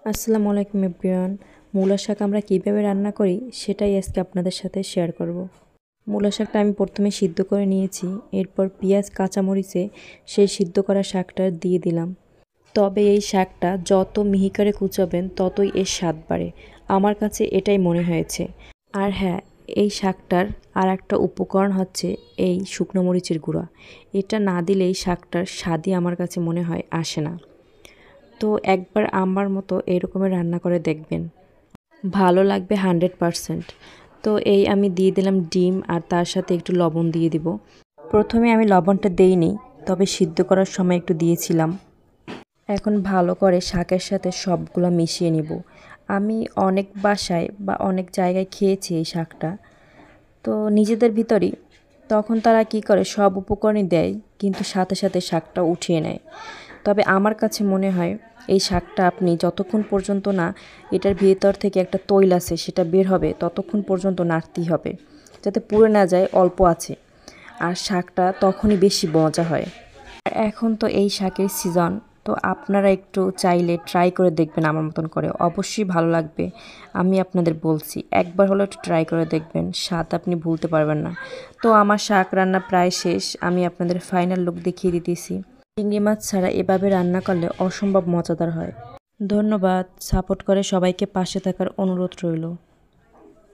আসসালামু আলাইকুম এভরিওয়ান। মূলা শাক আমরা কীভাবে রান্না করি সেটাই আজকে আপনাদের সাথে শেয়ার করব। মূলা শাকটা আমি প্রথমে সিদ্ধ করে নিয়েছি, এরপর পেঁয়াজ কাঁচামরিচে সেই সিদ্ধ করা শাকটা দিয়ে দিলাম। তবে এই শাকটা যত মিহি করে কুচাবেন ততই এর স্বাদ বাড়ে, আমার কাছে এটাই মনে হয়েছে। আর হ্যাঁ, এই শাকটার আর একটা উপকরণ হচ্ছে এই শুকনো মরিচের গুঁড়া। এটা না দিলে এই শাকটার স্বাদই আমার কাছে মনে হয় আসে না। তো একবার আমার মতো এরকমের রান্না করে দেখবেন, ভালো লাগবে 100%। তো এই আমি দিয়ে দিলাম ডিম আর তার সাথে একটু লবণ দিয়ে দিব। প্রথমে আমি লবণটা দেইনি, তবে সিদ্ধ করার সময় একটু দিয়েছিলাম। এখন ভালো করে শাকের সাথে সবগুলো মিশিয়ে নিব। আমি অনেক বাসায় বা অনেক জায়গায় খেয়েছি এই শাকটা, তো নিজেদের ভিতরই তখন তারা কি করে সব উপকরণই দেয় কিন্তু সাথে সাথে শাকটা উঠিয়ে নেয়। তবে আমার কাছে মনে হয় এই শাকটা আপনি যতক্ষণ পর্যন্ত না এটার ভিতর থেকে একটা তৈল আছে সেটা বের হবে ততক্ষণ পর্যন্ত নাড়তেই হবে, যাতে পুড়ে না যায়, অল্প আছে। আর শাকটা তখনই বেশি মজা হয়। আর এখন তো এই শাকের সিজন, তো আপনারা একটু চাইলে ট্রাই করে দেখবেন আমার মতন করে, অবশ্যই ভালো লাগবে। আমি আপনাদের বলছি একবার হলেও একটু ট্রাই করে দেখবেন, স্বাদ আপনি ভুলতে পারবেন না। তো আমার শাক রান্না প্রায় শেষ, আমি আপনাদের ফাইনাল লুক দেখিয়ে দিতেছি। চিংড়ি মাছ ছাড়া এভাবে রান্না করলে অসম্ভব মজাদার হয়। ধন্যবাদ। সাপোর্ট করে সবাইকে পাশে থাকার অনুরোধ রইল।